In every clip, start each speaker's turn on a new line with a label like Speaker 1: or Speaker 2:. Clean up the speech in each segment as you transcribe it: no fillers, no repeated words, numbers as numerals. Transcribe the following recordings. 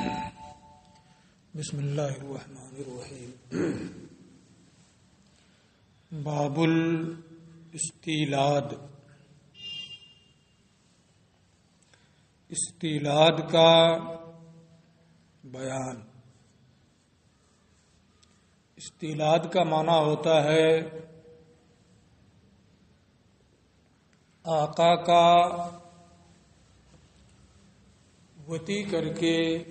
Speaker 1: بسم اللہ الرحمن الرحیم۔ باب الاستیلاد۔ استیلاد کا بیان۔ استیلاد کا معنی ہوتا ہے آقا کا وطی کر کے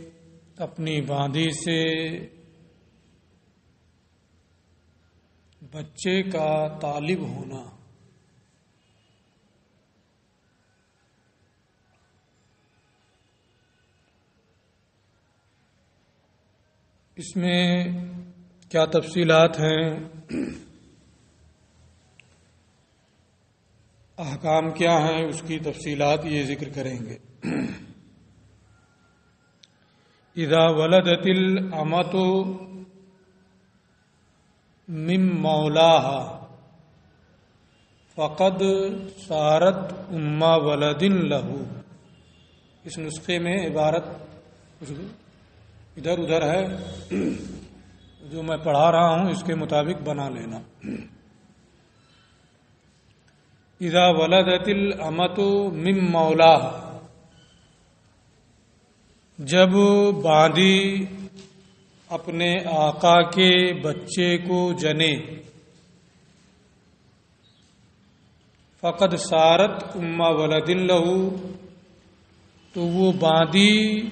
Speaker 1: اپنی باندھی سے بچے کا طالب ہونا۔ اس میں کیا تفصیلات ہیں، احکام کیا ہیں، اس کی تفصیلات یہ ذکر کریں گے۔ اذا ولدت الامۃ من مولاها فقد صارت ام ولد له۔ اس نسخے میں عبارت ادھر ادھر ہے، جو میں پڑھا رہا ہوں اس کے مطابق بنا لینا۔ اذا ولدت الامۃ من مولاها، جب باندھی اپنے آقا کے بچے کو جنے، فقد صارت ام ولد له، تو وہ باندھی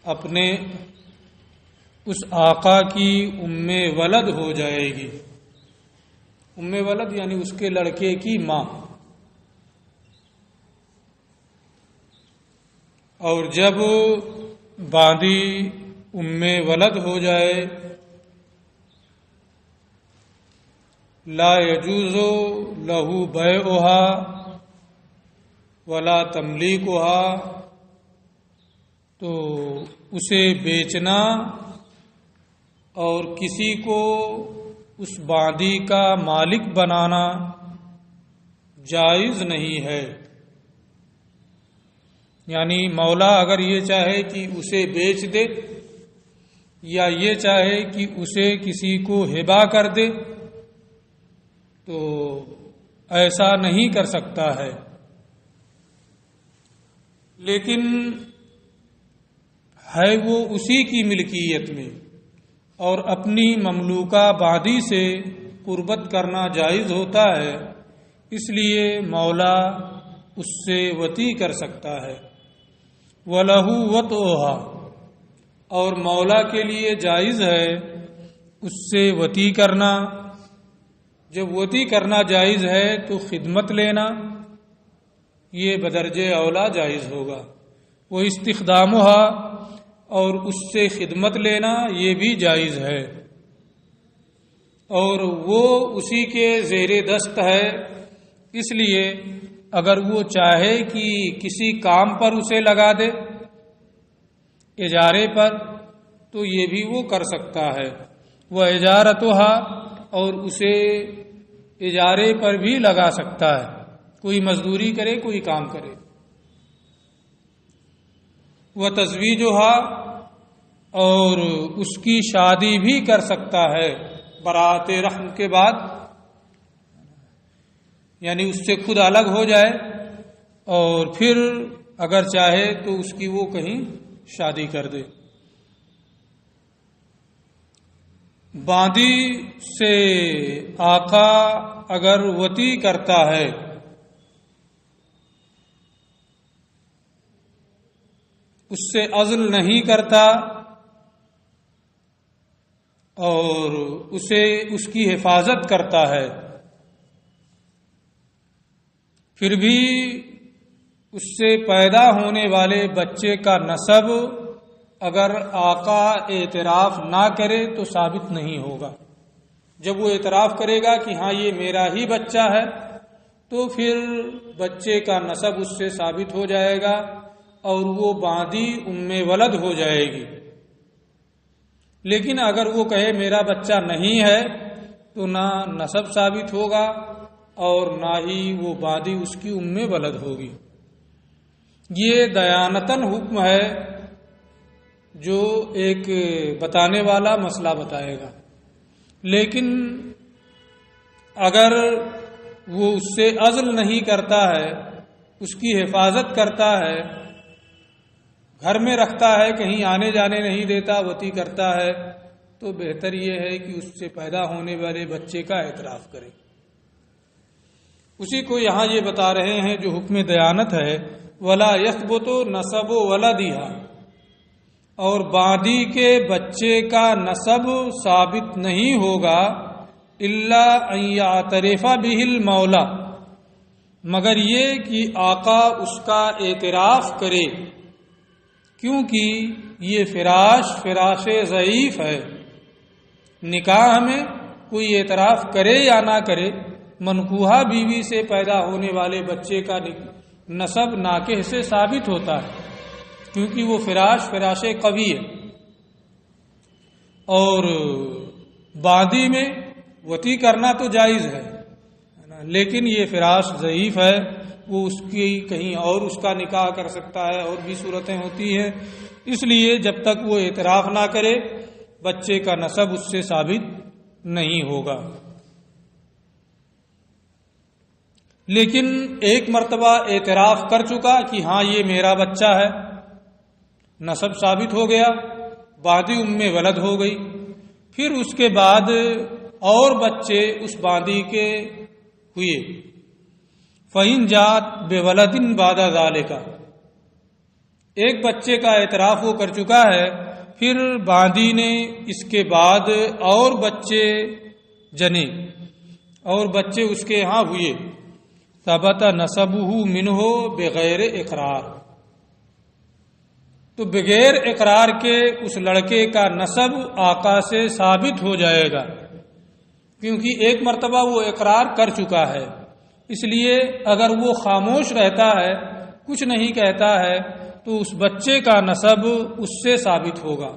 Speaker 1: اپنے اس آقا کی ام ولد ہو جائے گی۔ ام ولد یعنی اس کے لڑکے کی ماں۔ اور جب باندھی ام ولد ہو جائے، لا يجوز له بیعها ولا تملیکها، تو اسے بیچنا اور کسی کو اس باندھی کا مالک بنانا جائز نہیں ہے۔ یعنی مولا اگر یہ چاہے کہ اسے بیچ دے، یا یہ چاہے کہ اسے کسی کو ہبہ کر دے، تو ایسا نہیں کر سکتا ہے۔ لیکن ہے وہ اسی کی ملکیت میں، اور اپنی مملوکہ باندھی سے قربت کرنا جائز ہوتا ہے، اس لیے مولا اس سے وطی کر سکتا ہے۔ وَلَهُ وَطْءُهَا، اور مولا کے لیے جائز ہے اس سے وطی کرنا۔ جب وطی کرنا جائز ہے تو خدمت لینا یہ بدرجہ اولا جائز ہوگا۔ وہ استخدامها، اور اس سے خدمت لینا یہ بھی جائز ہے، اور وہ اسی کے زیر دست ہے۔ اس لیے اگر وہ چاہے کہ کسی کام پر اسے لگا دے اجارے پر، تو یہ بھی وہ کر سکتا ہے۔ وہ اجارتها، اور اسے اجارے پر بھی لگا سکتا ہے، کوئی مزدوری کرے، کوئی کام کرے۔ وہ تزویجها، اور اس کی شادی بھی کر سکتا ہے براءت رحم کے بعد، یعنی اس سے خود الگ ہو جائے اور پھر اگر چاہے تو اس کی وہ کہیں شادی کر دے۔ باندھی سے آقا اگر وطی کرتا ہے اس سے عزل نہیں کرتا اور اسے اس کی حفاظت کرتا ہے، پھر بھی اس سے پیدا ہونے والے بچے کا نسب اگر آقا اعتراف نہ کرے تو ثابت نہیں ہوگا۔ جب وہ اعتراف کرے گا کہ ہاں یہ میرا ہی بچہ ہے، تو پھر بچے کا نسب اس سے ثابت ہو جائے گا اور وہ باندھی ام ولد ہو جائے گی۔ لیکن اگر وہ کہے میرا بچہ نہیں ہے تو نہ نسب ثابت ہوگا اور نہ ہی وہ باندھی اس کی ام ولد ہوگی۔ یہ دیانتاً حکم ہے جو ایک بتانے والا مسئلہ بتائے گا، لیکن اگر وہ اس سے عزل نہیں کرتا ہے، اس کی حفاظت کرتا ہے، گھر میں رکھتا ہے، کہیں آنے جانے نہیں دیتا، وتی کرتا ہے، تو بہتر یہ ہے کہ اس سے پیدا ہونے والے بچے کا اعتراف کرے۔ اسی کو یہاں یہ بتا رہے ہیں جو حکم دیانت ہے، ولا یثبت نسب ولدھا، اور باندی کے بچے کا نسب ثابت نہیں ہوگا الا ان یعترف بہ المولا، مگر یہ کہ آقا اس کا اعتراف کرے، کیونکہ یہ فراش ضعیف ہے۔ نکاح میں کوئی اعتراف کرے یا نہ کرے، منکوحہ بیوی سے پیدا ہونے والے بچے کا نسب ناکح سے ثابت ہوتا ہے، کیونکہ وہ فراش قوی ہے، اور باندی میں وتی کرنا تو جائز ہے، لیکن یہ فراش ضعیف ہے، وہ اس کی کہیں اور اس کا نکاح کر سکتا ہے، اور بھی صورتیں ہوتی ہیں، اس لیے جب تک وہ اعتراف نہ کرے بچے کا نسب اس سے ثابت نہیں ہوگا۔ لیکن ایک مرتبہ اعتراف کر چکا کہ ہاں یہ میرا بچہ ہے، نسب ثابت ہو گیا، باندی ولد ہو گئی، پھر اس کے بعد اور بچے اس باندی کے ہوئے، فَإِن جَاءَتْ بِوَلَدٍ بَعْدَ ذَلِكَ، ایک بچے کا اعتراف وہ کر چکا ہے، پھر باندی نے اس کے بعد اور بچے جنے اور بچے اس کے ہاں ہوئے، ثبت نسبہ منہ بغیر اقرار، تو بغیر اقرار کے اس لڑکے کا نسب آقا سے ثابت ہو جائے گا، کیونکہ ایک مرتبہ وہ اقرار کر چکا ہے۔ اس لیے اگر وہ خاموش رہتا ہے، کچھ نہیں کہتا ہے، تو اس بچے کا نسب اس سے ثابت ہوگا،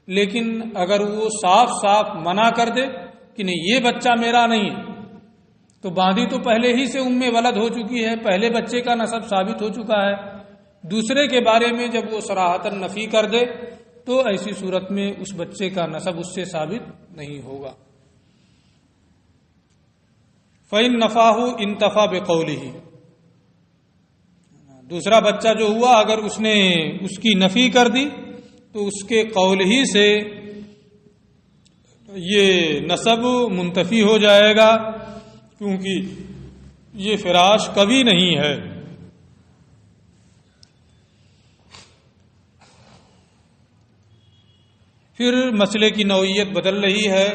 Speaker 1: لیکن اگر وہ صاف صاف منع کر دے کہ نہیں یہ بچہ میرا نہیں ہے، تو باندی تو پہلے ہی سے ولد ہو چکی ہے، پہلے بچے کا نسب ثابت ہو چکا ہے، دوسرے کے بارے میں جب وہ صراحتاً نفی کر دے تو ایسی صورت میں اس بچے کا نسب اس سے ثابت نہیں ہوگا۔ فَإِن نَفَاهُ انتفى بِقَوْلِهِ، دوسرا بچہ جو ہوا اگر اس نے اس کی نفی کر دی تو اس کے قول ہی سے یہ نسب منتفی ہو جائے گا، کیونکہ یہ فراش کبھی نہیں ہے۔ پھر مسئلے کی نوعیت بدل رہی ہے،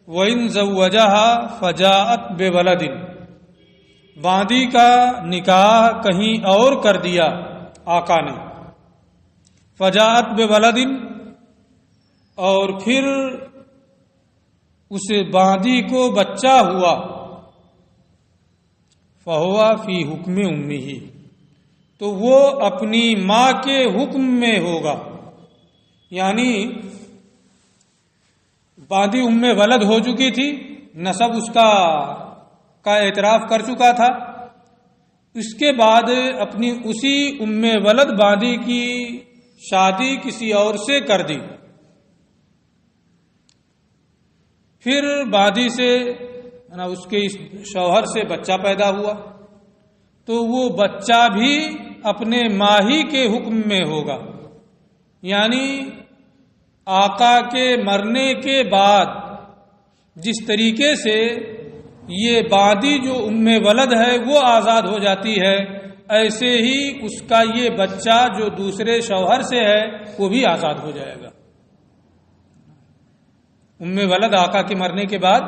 Speaker 1: وَإِن زَوَّجَهَا فَجَاءَتْ بِوَلَدٍ، باندی کا نکاح کہیں اور کر دیا آقا نے، فجاءت بولدن، اور پھر اس باندی کو بچہ ہوا، فہوا فی حکم امہ، تو وہ اپنی ماں کے حکم میں ہوگا، یعنی باندی ولد ہو چکی تھی، نسب اس کا اعتراف کر چکا تھا، اس کے بعد اپنی اسی ولد باندی کی شادی کسی اور سے کر دی، پھر باندی سے اس کے شوہر سے بچہ پیدا ہوا، تو وہ بچہ بھی اپنے ماہی کے حکم میں ہوگا، یعنی آقا کے مرنے کے بعد جس طریقے سے یہ باندی جو ولد ہے وہ آزاد ہو جاتی ہے، ایسے ہی اس کا یہ بچہ جو دوسرے شوہر سے ہے وہ بھی آزاد ہو جائے گا۔ ولد آقا کے مرنے کے بعد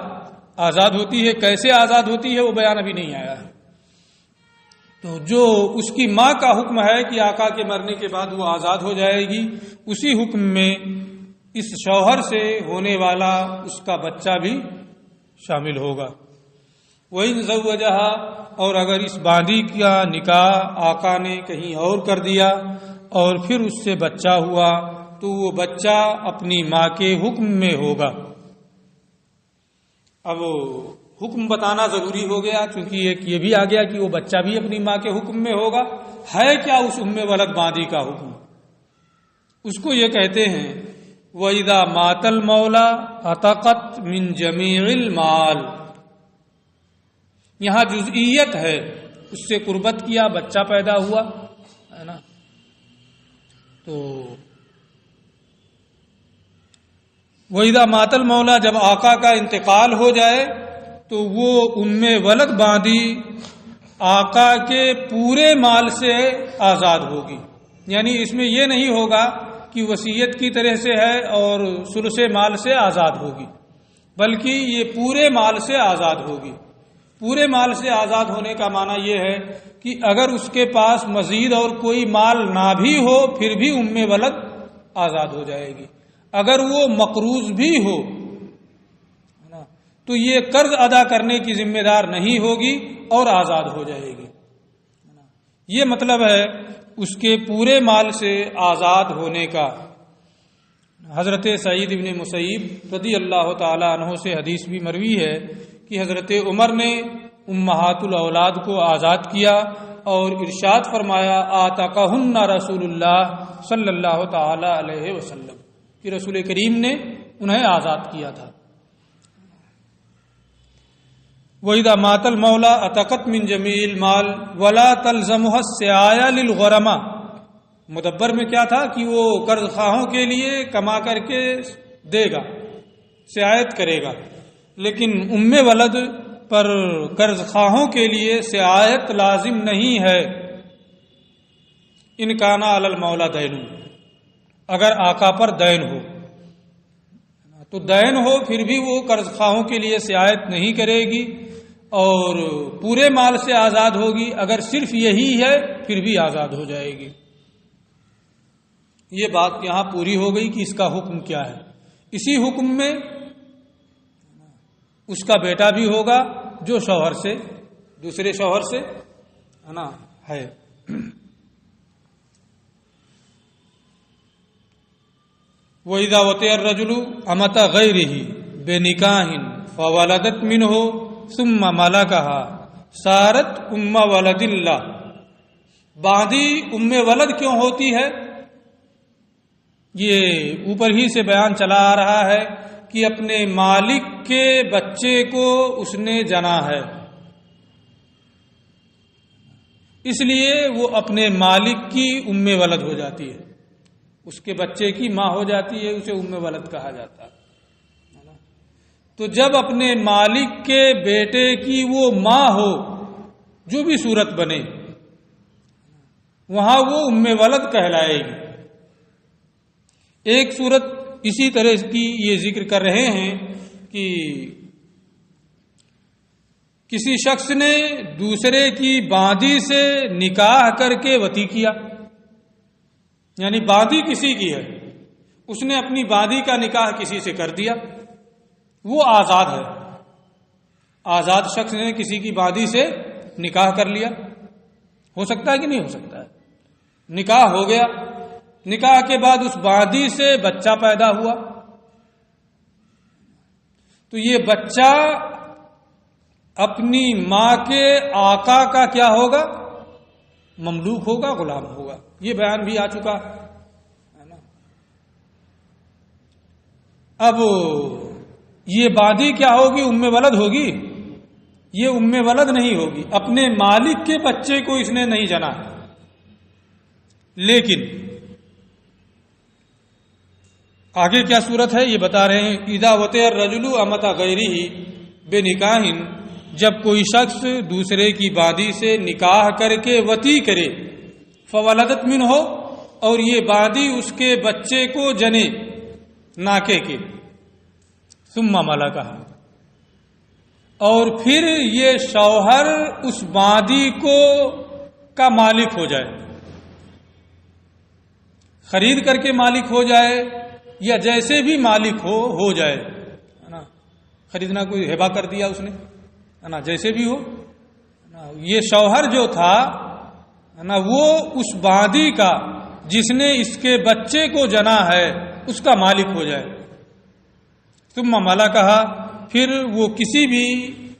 Speaker 1: آزاد ہوتی ہے، کیسے آزاد ہوتی ہے وہ بیان ابھی نہیں آیا ہے، تو جو اس کی ماں کا حکم ہے کہ آقا کے مرنے کے بعد وہ آزاد ہو جائے گی، اسی حکم میں اس شوہر سے ہونے والا اس کا بچہ بھی شامل ہوگا۔ وَإِن زَوَّجَهَا، اور اگر اس باندی کا نکاح آقا نے کہیں اور کر دیا اور پھر اس سے بچہ ہوا، تو وہ بچہ اپنی ماں کے حکم میں ہوگا۔ اب حکم بتانا ضروری ہو گیا، چونکہ یہ بھی آ گیا کہ وہ بچہ بھی اپنی ماں کے حکم میں ہوگا۔ ہے کیا اس ولد باندی کا حکم؟ اس کو یہ کہتے ہیں وَإِذَا مَاتَ الْمَوْلَى عَتَقَتْ مِنْ جَمِيعِ الْمَالِ. یہاں جزئیت ہے، اس سے قربت کیا، بچہ پیدا ہوا ہے نا، تو وَإِذَا مَاتَ الْمَوْلَى جب آقا کا انتقال ہو جائے تو وہ ولد باندھی آقا کے پورے مال سے آزاد ہوگی. یعنی اس میں یہ نہیں ہوگا کہ وصیت کی طرح سے ہے اور ثلث مال سے آزاد ہوگی، بلکہ یہ پورے مال سے آزاد ہوگی. پورے مال سے آزاد ہونے کا معنی یہ ہے کہ اگر اس کے پاس مزید اور کوئی مال نہ بھی ہو پھر بھی ولد آزاد ہو جائے گی. اگر وہ مقروض بھی ہو تو یہ قرض ادا کرنے کی ذمہ دار نہیں ہوگی اور آزاد ہو جائے گی. یہ مطلب ہے اس کے پورے مال سے آزاد ہونے کا. حضرت سعید بن مسیب رضی اللہ تعالی عنہ سے حدیث بھی مروی ہے کہ حضرت عمر نے امہات الاولاد کو آزاد کیا اور ارشاد فرمایا آتقہن رسول اللہ صلی اللہ تعالی علیہ وسلم، کہ رسول کریم نے انہیں آزاد کیا تھا. وَإِذَا مَاتَ الْمَوْلَى عَتَقَتْ مِنْ جَمِيعِ الْمَالِ وَلَا تَلْزَمُهَا السِّعَايَةُ لِلْغُرَمَاءِ. مدبر میں کیا تھا کہ وہ قرض خواہوں کے لیے کما کر کے دے گا، سعایت کرے گا، لیکن ولد پر قرض خواہوں کے لیے سعایت لازم نہیں ہے. ان کان علی المولا دین، اگر آقا پر دین ہو تو دین ہو پھر بھی وہ قرض خواہوں کے لیے سعایت نہیں کرے گی اور پورے مال سے آزاد ہوگی. اگر صرف یہی ہے پھر بھی آزاد ہو جائے گی. یہ بات یہاں پوری ہو گئی کہ اس کا حکم کیا ہے. اسی حکم میں اس کا بیٹا بھی ہوگا جو شوہر سے، دوسرے شوہر سے ہے. وَإِذَا وَطِئَ الرَّجُلُ أَمَةَ غَيْرِهِ بِنِكَاحٍ فَوَلَدَتْ مِنْهُ ثُمَّ مَلَكَهَا صَارَتْ وَلَدِ اللَّهِ. باندھی ولد کیوں ہوتی ہے؟ یہ اوپر ہی سے بیان چلا آ رہا ہے کہ اپنے مالک کے بچے کو اس نے جنا ہے، اس لیے وہ اپنے مالک کی ولد ہو جاتی ہے، اس کے بچے کی ماں ہو جاتی ہے، اسے ولد کہا جاتا ہے. تو جب اپنے مالک کے بیٹے کی وہ ماں ہو، جو بھی صورت بنے، وہاں وہ ولد کہلائے گی. ایک صورت اسی طرح کی یہ ذکر کر رہے ہیں کہ کسی شخص نے دوسرے کی باندھی سے نکاح کر کے وطی کیا، یعنی باندھی کسی کی ہے، اس نے اپنی باندھی کا نکاح کسی سے کر دیا، وہ آزاد ہے. آزاد شخص نے کسی کی باندھی سے نکاح کر لیا، ہو سکتا ہے کہ نہیں ہو سکتا ہے؟ نکاح ہو گیا، نکاح کے بعد اس باندھی سے بچہ پیدا ہوا، تو یہ بچہ اپنی ماں کے آقا کا کیا ہوگا؟ مملوک ہوگا، غلام ہوگا. یہ بیان بھی آ چکا ہے نا. اب یہ باندھی کیا ہوگی؟ ولد ہوگی. یہ ولد نہیں ہوگی، اپنے مالک کے بچے کو اس نے نہیں جنا ہے. لیکن آگے کیا صورت ہے یہ بتا رہے ہیں. اذا وطئ الرجل امۃ غیرہ بنکاح، جب کوئی شخص دوسرے کی باندھی سے نکاح کر کے وطی کرے، فولدت منہ، اور یہ باندھی اس کے بچے کو جنے ناکے کے، ثم ملکہ، اور پھر یہ شوہر اس باندھی کو کا مالک ہو جائے، خرید کر کے مالک ہو جائے یا جیسے بھی مالک ہو جائے، ہے نا. خریدنا کوئی ہبہ کر دیا اس نے، ہے نا، جیسے بھی ہو، یہ شوہر جو تھا ہے نا، وہ اس باندھی کا جس نے اس کے بچے کو جنا ہے اس کا مالک ہو جائے. ثم ملکہ، پھر وہ کسی بھی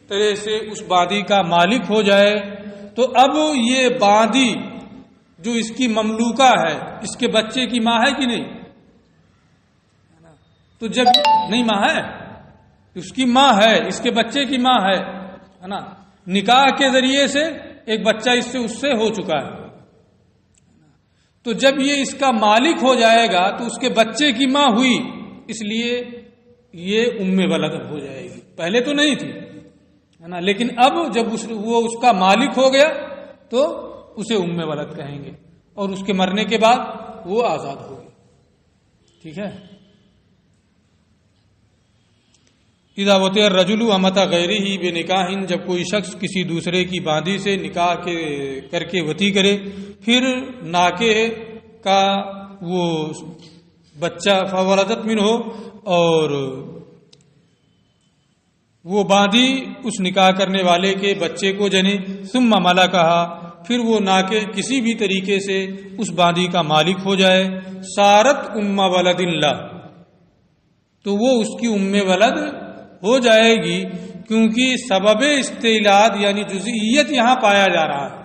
Speaker 1: طرح سے اس باندھی کا مالک ہو جائے، تو اب یہ باندھی جو اس کی مملوکہ ہے، اس کے بچے کی ماں ہے کہ نہیں؟ تو جب نہیں ماں ہے، اس کی ماں ہے، اس کے بچے کی ماں ہے نا، نکاح کے ذریعے سے ایک بچہ اس سے ہو چکا ہے، تو جب یہ اس کا مالک ہو جائے گا تو اس کے بچے کی ماں ہوئی، اس لیے یہ ام ولد ہو جائے گی، پہلے تو نہیں تھی ہے نا، لیکن اب جب وہ اس کا مالک ہو گیا تو اسے ام ولد کہیں گے، اور اس کے مرنے کے بعد وہ آزاد ہوگی. ٹھیک ہے. اذا وطئ الرجل امۃ غیرہ بنکاح، جب کوئی شخص کسی دوسرے کی باندی سے نکاح کر کے وطی کرے، پھر ناکے کا وہ بچہ فولدت منہ ہو، اور وہ باندی اس نکاح کرنے والے کے بچے کو جنے، ثم ملکہا، پھر وہ ناکے کسی بھی طریقے سے اس باندی کا مالک ہو جائے، سارت ام ولد اللہ، تو وہ اس کی ام ولد ہو جائے گی، کیونکہ سبب استعلاء یعنی جزئیت یہاں پایا جا رہا ہے،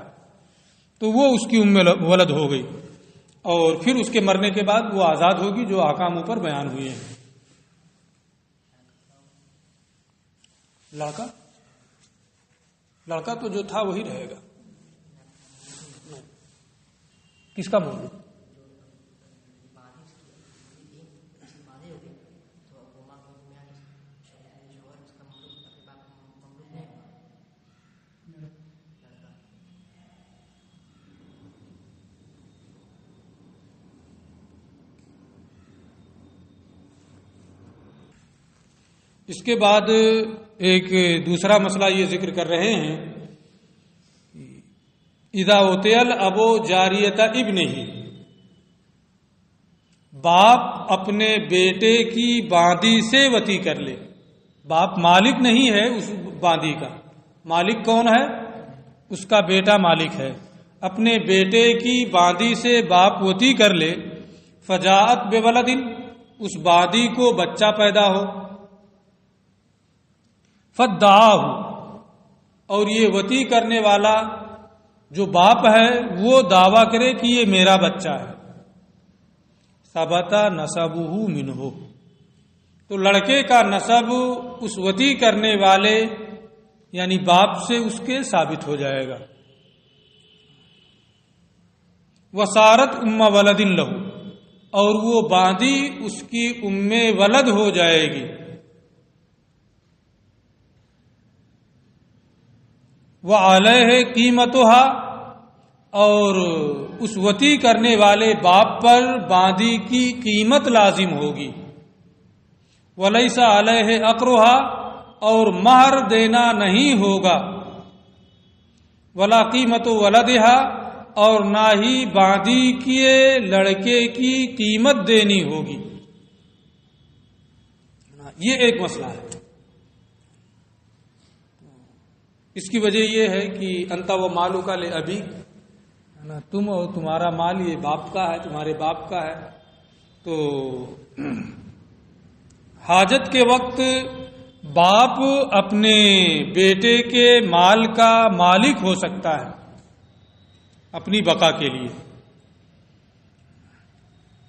Speaker 1: تو وہ اس کی ام ولد ہو گئی، اور پھر اس کے مرنے کے بعد وہ آزاد ہوگی، جو احکام اوپر بیان ہوئے ہیں. لڑکا تو جو تھا وہی رہے گا. کس کا موضوع؟ اس کے بعد ایک دوسرا مسئلہ یہ ذکر کر رہے ہیں، اذا وطئ الاب جاریۃ ابنہ، باپ اپنے بیٹے کی باندی سے وطی کر لے. باپ مالک نہیں ہے اس باندی کا، مالک کون ہے؟ اس کا بیٹا مالک ہے. اپنے بیٹے کی باندی سے باپ وطی کر لے، فجاءت بولد، اس باندی کو بچہ پیدا ہو، فدعاہ، اور یہ وطی کرنے والا جو باپ ہے وہ دعویٰ کرے کہ یہ میرا بچہ ہے، ثبت نسبہ منہ، تو لڑکے کا نسب اس وطی کرنے والے یعنی باپ سے اس کے ثابت ہو جائے گا. وصارت ام ولد لہ، اور وہ باندی اس کی ام ولد ہو جائے گی. وعلیہ قیمتها، اور اس وطی کرنے والے باپ پر باندی کی قیمت لازم ہوگی. ولیس علیہ عقرها، اور مہر دینا نہیں ہوگا. ولا قیمت ولدها، اور نہ ہی باندی کے لڑکے کی قیمت دینی ہوگی. یہ ایک مسئلہ ہے. اس کی وجہ یہ ہے کہ انت و مالک لابی، تم اور تمہارا مال یہ باپ کا ہے، تمہارے باپ کا ہے. تو حاجت کے وقت باپ اپنے بیٹے کے مال کا مالک ہو سکتا ہے اپنی بقا کے لیے.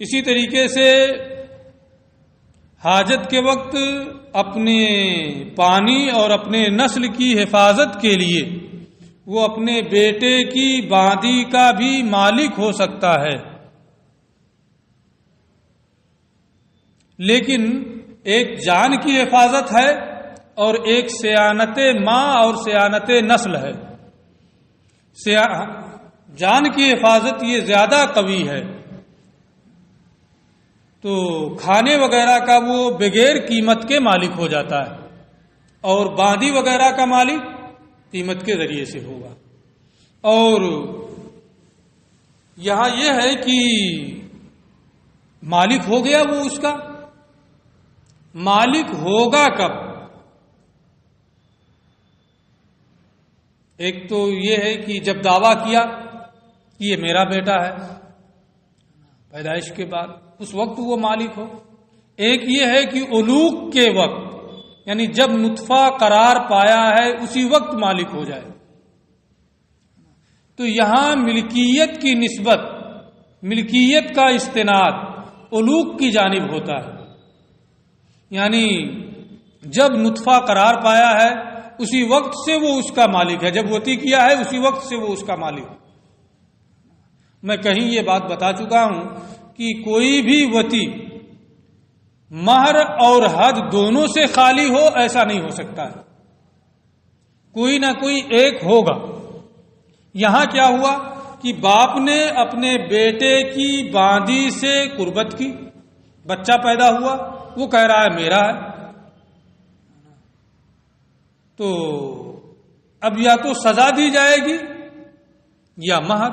Speaker 1: اسی طریقے سے حاجت کے وقت اپنے پانی اور اپنے نسل کی حفاظت کے لیے وہ اپنے بیٹے کی باندی کا بھی مالک ہو سکتا ہے. لیکن ایک جان کی حفاظت ہے اور ایک صیانت ماں اور صیانت نسل ہے. جان کی حفاظت یہ زیادہ قوی ہے، تو کھانے وغیرہ کا وہ بغیر قیمت کے مالک ہو جاتا ہے، اور باندی وغیرہ کا مالک قیمت کے ذریعے سے ہوگا. اور یہاں یہ ہے کہ مالک ہو گیا، وہ اس کا مالک ہوگا کب؟ ایک تو یہ ہے کہ جب دعویٰ کیا کہ یہ میرا بیٹا ہے پیدائش کے بعد، اس وقت وہ مالک ہو. ایک یہ ہے کہ علوق کے وقت، یعنی جب نطفہ قرار پایا ہے اسی وقت مالک ہو جائے. تو یہاں ملکیت کی نسبت، ملکیت کا استناد علوق کی جانب ہوتا ہے. یعنی جب نطفہ قرار پایا ہے اسی وقت سے وہ اس کا مالک ہے، جب وتی کیا ہے اسی وقت سے وہ اس کا مالک ہے۔ میں کہیں یہ بات بتا چکا ہوں کہ کوئی بھی وتی مہر اور حد دونوں سے خالی ہو ایسا نہیں ہو سکتا ہے، کوئی نہ کوئی ایک ہوگا۔ یہاں کیا ہوا کہ باپ نے اپنے بیٹے کی باندی سے قربت کی، بچہ پیدا ہوا، وہ کہہ رہا ہے میرا ہے، تو اب یا تو سزا دی جائے گی یا مہر۔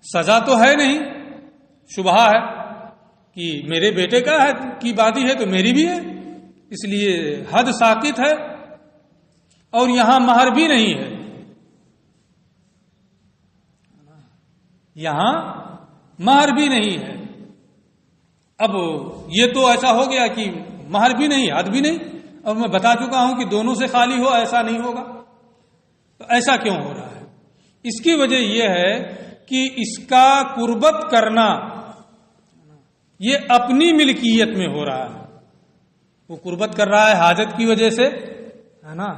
Speaker 1: سزا تو ہے نہیں، شبہ ہے کہ میرے بیٹے کا ہے کی باندی ہے تو میری بھی ہے، اس لیے حد ساقط ہے، اور یہاں مہر بھی نہیں ہے، یہاں مہر بھی نہیں ہے۔ اب یہ تو ایسا ہو گیا کہ مہر بھی نہیں حد بھی نہیں، اور میں بتا چکا ہوں کہ دونوں سے خالی ہو ایسا نہیں ہوگا۔ تو ایسا کیوں ہو رہا ہے؟ اس کی وجہ یہ ہے کہ اس کا قربت کرنا یہ اپنی ملکیت میں ہو رہا ہے، وہ قربت کر رہا ہے حاجت کی وجہ سے، ہے نا،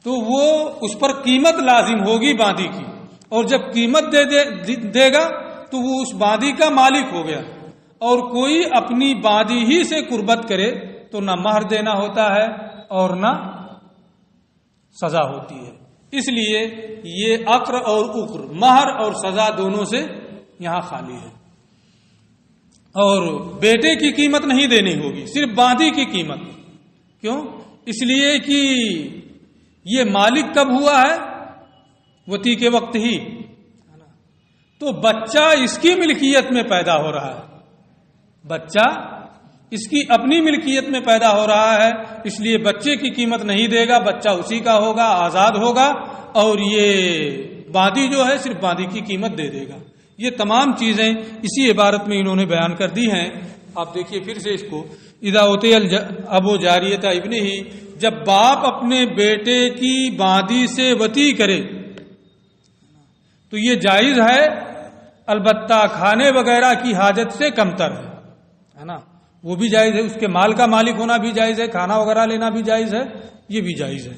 Speaker 1: تو وہ اس پر قیمت لازم ہوگی باندی کی، اور جب قیمت دے گا تو وہ اس باندی کا مالک ہو گیا۔ اور کوئی اپنی باندی ہی سے قربت کرے تو نہ مہر دینا ہوتا ہے اور نہ سزا ہوتی ہے۔ اس لیے یہ عقر اور عقر، مہر اور سزا دونوں سے یہاں خالی ہے۔ اور بیٹے کی قیمت نہیں دینی ہوگی، صرف باندی کی قیمت۔ کیوں؟ اس لیے کہ یہ مالک کب ہوا ہے؟ وتی کے وقت ہی، تو بچہ اس کی ملکیت میں پیدا ہو رہا ہے، بچہ اس کی اپنی ملکیت میں پیدا ہو رہا ہے، اس لیے بچے کی قیمت نہیں دے گا، بچہ اسی کا ہوگا، آزاد ہوگا، اور یہ باندی جو ہے صرف باندی کی قیمت دے دے گا۔ یہ تمام چیزیں اسی عبارت میں انہوں نے بیان کر دی ہیں۔ آپ دیکھیے پھر سے اس کو، اذا اوتی ابو جاریۃ ابنہ، جب باپ اپنے بیٹے کی باندی سے وتی کرے تو یہ جائز ہے، البتہ کھانے وغیرہ کی حاجت سے کمتر ہے نا، وہ بھی جائز ہے، اس کے مال کا مالک ہونا بھی جائز ہے، کھانا وغیرہ لینا بھی جائز ہے، یہ بھی جائز ہے۔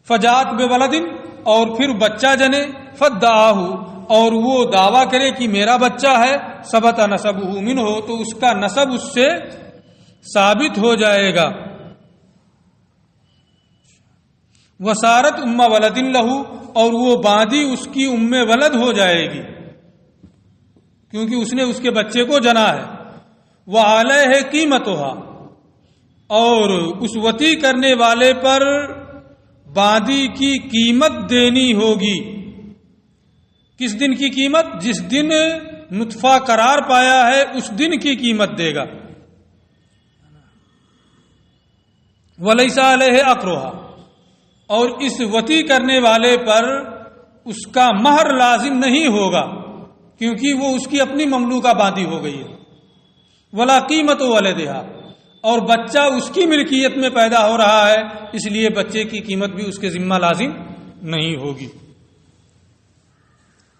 Speaker 1: فجات بولد، اور پھر بچہ جنے، فدعاہ، اور وہ دعویٰ کرے کہ میرا بچہ ہے، ثبت نسبہ منہ، تو اس کا نسب اس سے ثابت ہو جائے گا۔ وسارت ام ولد لہ، اور وہ باندی اس کی ام ولد ہو جائے گی، کیونکہ اس نے اس کے بچے کو جنا ہے۔ وعلیہ قیمتھا، اور اس وتی کرنے والے پر باندی کی قیمت دینی ہوگی۔ کس دن کی قیمت؟ جس دن نطفہ قرار پایا ہے اس دن کی قیمت دے گا۔ ولیس علیہ عقرھا، اور اس وتی کرنے والے پر اس کا مہر لازم نہیں ہوگا، کیونکہ وہ اس کی اپنی مملوکہ باندی ہو گئی ہے۔ ولا قیمت ولدھا، اور بچہ اس کی ملکیت میں پیدا ہو رہا ہے، اس لیے بچے کی قیمت بھی اس کے ذمہ لازم نہیں ہوگی۔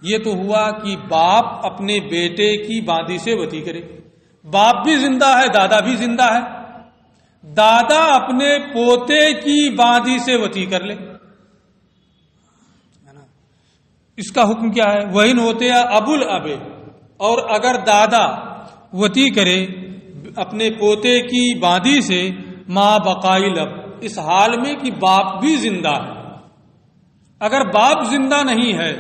Speaker 1: یہ تو ہوا کہ باپ اپنے بیٹے کی باندی سے وتی کرے، باپ بھی زندہ ہے، دادا بھی زندہ ہے، دادا اپنے پوتے کی باندی سے وتی کر لے، اس کا حکم کیا ہے؟ وَإِنْ وَطِئَ أَبُو الْأَبِ، اور اگر دادا وتی کرے اپنے پوتے کی باندی سے، ماں بقائی لب، اس حال میں کہ باپ بھی زندہ ہے۔ اگر باپ زندہ نہیں ہے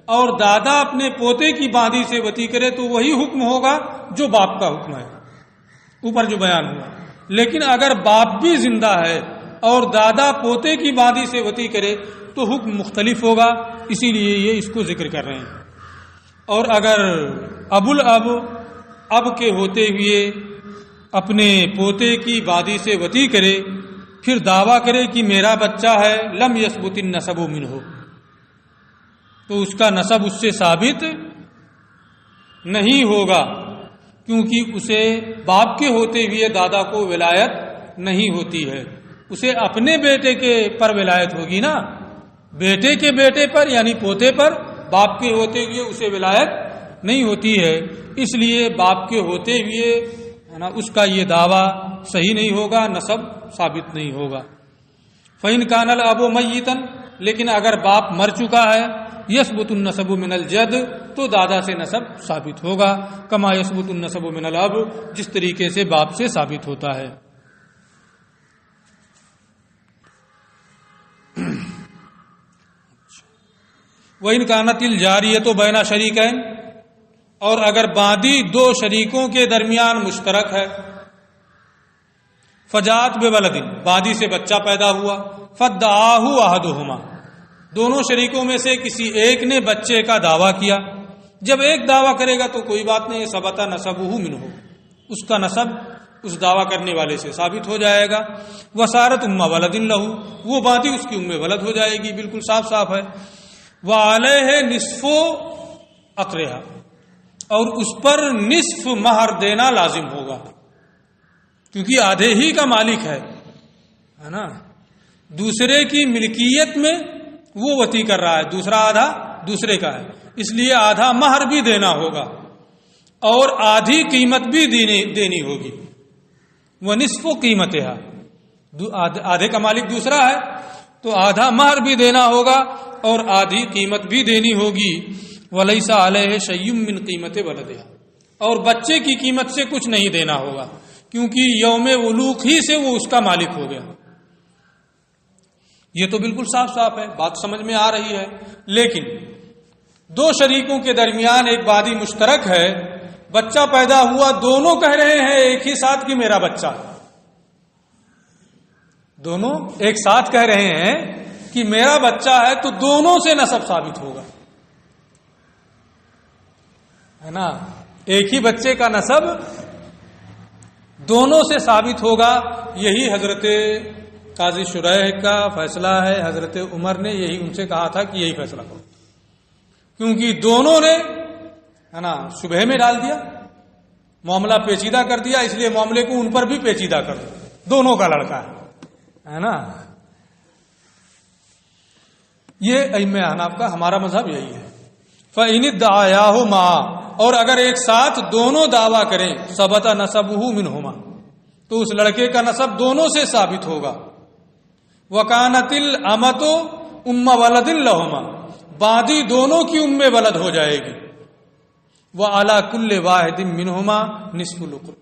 Speaker 1: اور دادا اپنے پوتے کی باندی سے وتی کرے تو وہی حکم ہوگا جو باپ کا حکم ہے، اوپر جو بیان ہوا۔ لیکن اگر باپ بھی زندہ ہے اور دادا پوتے کی باندی سے وتی کرے تو حکم مختلف ہوگا، اسی لیے یہ اس کو ذکر کر رہے ہیں۔ اور اگر ابو الاب، اب کے ہوتے ہوئے اپنے پوتے کی باندی سے وتی کرے، پھر دعویٰ کرے کہ میرا بچہ ہے، لم یثبت النسب منہ، تو اس کا نسب اس سے ثابت نہیں ہوگا، کیونکہ اسے باپ کے ہوتے ہوئے دادا کو ولایت نہیں ہوتی ہے، اسے اپنے بیٹے کے پر ولایت ہوگی نا، بیٹے کے بیٹے پر یعنی پوتے پر، باپ کے ہوتے ہوئے اسے ولایت نہیں ہوتی ہے۔ اس لیے باپ کے ہوتے ہوئے نا، اس کا یہ دعویٰ صحیح نہیں ہوگا، نسب ثابت نہیں ہوگا۔ فَإِنْ كَانَ الْأَبُ مَيِّتًا، لیکن اگر باپ مر چکا ہے، يَثْبُتُ النَّسَبُ مِنَ الْجَدِّ، تو دادا سے نسب ثابت ہوگا، كَمَا يَثْبُتُ النَّسَبُ مِنَ الْأَبِ، جس طریقے سے باپ سے ثابت ہوتا ہے۔ وَإِنْ كَانَتِ الْجَارِيَةُ بَيْنَ شَرِيكَيْنِ، اور اگر باندی دو شریکوں کے درمیان مشترک ہے، فجات بولد، باندی سے بچہ پیدا ہوا، فدعاہ احدہما، دونوں شریکوں میں سے کسی ایک نے بچے کا دعویٰ کیا۔ جب ایک دعویٰ کرے گا تو کوئی بات نہیں، ثبت نسبہ منہ، اس کا نسب اس دعویٰ کرنے والے سے ثابت ہو جائے گا۔ وصارت ام ولد لہ، وہ باندی اس کی ام ولد ہو جائے گی، بالکل صاف صاف ہے۔ وعلیہ نصف اقرہا، اور اس پر نصف مہر دینا لازم ہوگا، کیونکہ آدھے ہی کا مالک ہے نا، دوسرے کی ملکیت میں وہ وصی کر رہا ہے، دوسرا آدھا دوسرے کا ہے، اس لیے آدھا مہر بھی دینا ہوگا اور آدھی قیمت بھی دینی ہوگی۔ وہ نصف قیمتہا، آدھے کا مالک دوسرا ہے تو آدھا مہر بھی دینا ہوگا اور آدھی قیمت بھی دینی ہوگی۔ وَلَيْسَ عَلَيْهِ شَيْءٌ مِّن قِيمَةِ وَلَدِهَا، اور بچے کی قیمت سے کچھ نہیں دینا ہوگا، کیونکہ یوم ولوغ ہی سے وہ اس کا مالک ہو گیا۔ یہ تو بالکل صاف صاف ہے، بات سمجھ میں آ رہی ہے۔ لیکن دو شریکوں کے درمیان ایک باندی مشترک ہے، بچہ پیدا ہوا، دونوں کہہ رہے ہیں ایک ہی ساتھ کہ میرا بچہ، دونوں ایک ساتھ کہہ رہے ہیں کہ میرا بچہ ہے، تو دونوں سے نسب ثابت ہوگا، ہے نا، ایک ہی بچے کا نسب دونوں سے ثابت ہوگا۔ یہی حضرت قاضی شریح کا فیصلہ ہے، حضرت عمر نے یہی ان سے کہا تھا کہ یہی فیصلہ کرو، کیونکہ دونوں نے ہے نا شبہ میں ڈال دیا، معاملہ پیچیدہ کر دیا، اس لیے معاملے کو ان پر بھی پیچیدہ کر دو، دونوں کا لڑکا ہے نا۔ یہ ائمہ احناف کا، ہمارا مذہب یہی ہے۔ فَإِنِ ادَّعَیَاهُ مَعًا، اور اگر ایک ساتھ دونوں دعویٰ کریں، ثبت نسبہ منہما، تو اس لڑکے کا نسب دونوں سے ثابت ہوگا۔ وَكَانَتِ الْأَمَةُ أُمَّ وَلَدٍ لَهُمَا، باندی دونوں کی ام ولد ہو جائے گی۔ وَعَلَى كُلِّ وَاحِدٍ مِّنْهُمَا نِصْفُ الْعُقْرِ،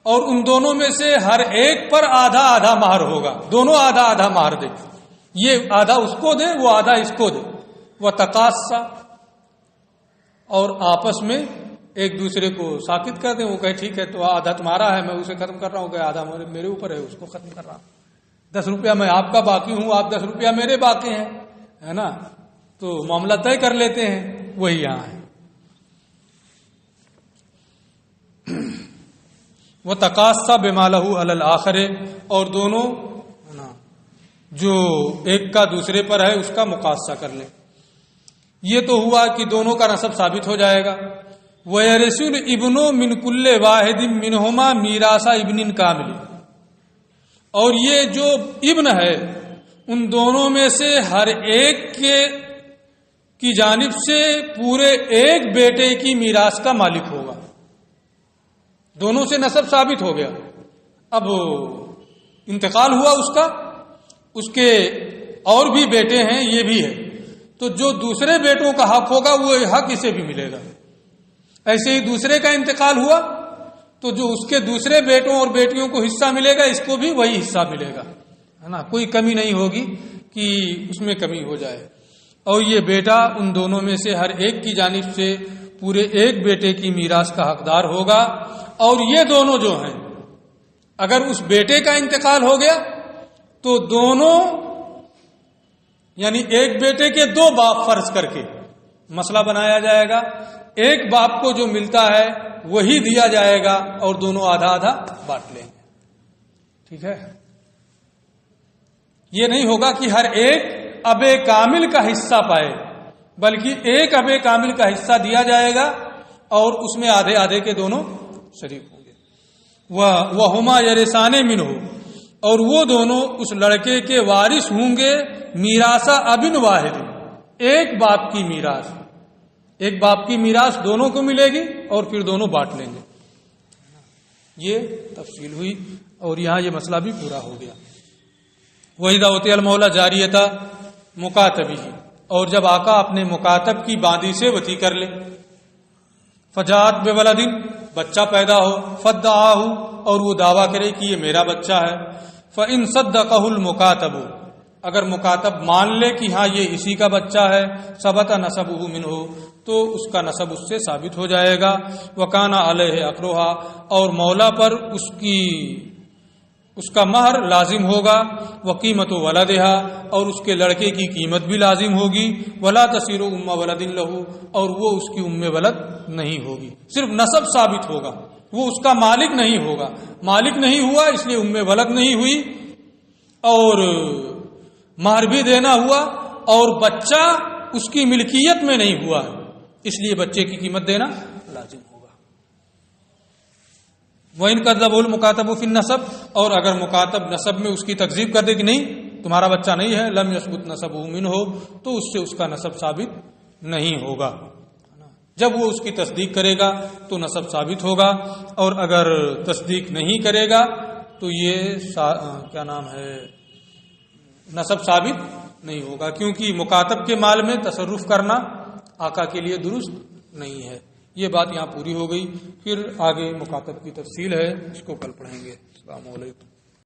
Speaker 1: اور ان دونوں میں سے ہر ایک پر آدھا آدھا مہر ہوگا، دونوں آدھا آدھا مہر دے، یہ آدھا اس کو دے، وہ آدھا اس کو دے۔ وَتَقَاصَّ، اور آپس میں ایک دوسرے کو ساکت کر دیں، وہ کہے ٹھیک ہے تو آدھا تمہارا ہے، میں اسے ختم کر رہا ہوں، کہ آدھا میرے اوپر ہے، اس کو ختم کر رہا ہوں، 10 روپیہ میں آپ کا باقی ہوں، آپ 10 روپیہ میرے باقی ہیں، ہے نا، تو معاملہ طے کر لیتے ہیں، وہی یہاں ہے۔ وَتَقَاصَّ بِمَا لَهُ عَلَى الْآخَرِ، اور دونوں جو ایک کا دوسرے پر ہے اس کا مقاصہ کر لیں۔ یہ تو ہوا کہ دونوں کا نسب ثابت ہو جائے گا۔ وَيَرِثُ الْإِبْنُ مِنْ كُلِّ وَاحِدٍ مِّنْهُمَا مِيرَاثَ ابْنٍ كَامِلٍ، اور یہ جو ابن ہے ان دونوں میں سے ہر ایک کی جانب سے پورے ایک بیٹے کی میراث کا مالک ہوگا، دونوں سے نسب ثابت ہو گیا۔ اب انتقال ہوا اس کا، اس کے اور بھی بیٹے ہیں، یہ بھی ہے، تو جو دوسرے بیٹوں کا حق ہوگا وہ حق اسے بھی ملے گا۔ ایسے ہی دوسرے کا انتقال ہوا تو جو اس کے دوسرے بیٹوں اور بیٹیوں کو حصہ ملے گا، اس کو بھی وہی حصہ ملے گا، ہے نا، کوئی کمی نہیں ہوگی کہ اس میں کمی ہو جائے۔ اور یہ بیٹا ان دونوں میں سے ہر ایک کی جانب سے پورے ایک بیٹے کی میراث کا حقدار ہوگا۔ اور یہ دونوں جو ہیں، اگر اس بیٹے کا انتقال ہو گیا تو دونوں، یعنی ایک بیٹے کے 2 باپ فرض کر کے مسئلہ بنایا جائے گا، ایک باپ کو جو ملتا ہے وہی دیا جائے گا اور دونوں آدھا آدھا بانٹ لیں گے، ٹھیک ہے۔ یہ نہیں ہوگا کہ ہر ایک اب کامل کا حصہ پائے، بلکہ ایک اب کامل کا حصہ دیا جائے گا اور اس میں آدھے آدھے کے دونوں شریک ہوں گے۔ وَهُمَا يَرِثَانِ مِنْهُ، اور وہ دونوں اس لڑکے کے وارث ہوں گے میراث ابن واحد، ایک باپ کی میراث، ایک باپ کی میراث دونوں کو ملے گی اور پھر دونوں بانٹ لیں گے۔ یہ تفصیل ہوئی اور یہاں یہ مسئلہ بھی پورا ہو گیا. وَإِذَا أُوتِيَ الْمَوْلَى جَارِيَةً مُكَاتَبِهِ، اور جب آقا اپنے مکاتب کی باندی سے وطی کر لے. فجاءت بولد، بچہ پیدا ہو. فدعاه، اور وہ دعویٰ کرے کہ یہ میرا بچہ ہے. فإن صدقه المکاتب، اگر مکاتب مان لے کہ ہاں یہ اسی کا بچہ ہے. ثبت نسبه منه، تو اس کا نسب اس سے ثابت ہو جائے گا. وکان علیہ اقرها، اور مولا پر اس کا مہر لازم ہوگا. وقیمت ولدها، اور اس کے لڑکے کی قیمت بھی لازم ہوگی. ولا تصیر ام ولد له، اور وہ اس کی ام ولد نہیں ہوگی. صرف نسب ثابت ہوگا، وہ اس کا مالک نہیں ہوگا. مالک نہیں ہوا اس لیے ام ولد نہیں ہوئی، اور مہر بھی دینا ہوا، اور بچہ اس کی ملکیت میں نہیں ہوا ہے، اس لیے بچے کی قیمت دینا لازم ہوگا. وَإِنْ كَذَّبَهُ الْمُكَاتَبُ فِي النَّسَبِ، اور اگر مکاتب نسب میں اس کی تکذیب کر دے کہ نہیں تمہارا بچہ نہیں ہے، لم يثبت نسبه منه، تو اس سے اس کا نسب ثابت نہیں ہوگا. جب وہ اس کی تصدیق کرے گا تو نسب ثابت ہوگا، اور اگر تصدیق نہیں کرے گا تو یہ کیا نام ہے نسب ثابت نہیں ہوگا، کیونکہ مکاتب کے مال میں تصرف کرنا آقا کے لیے درست نہیں ہے. یہ بات یہاں پوری ہو گئی. پھر آگے مکاتب کی تفصیل ہے، اس کو کل پڑھیں گے. السلام علیکم.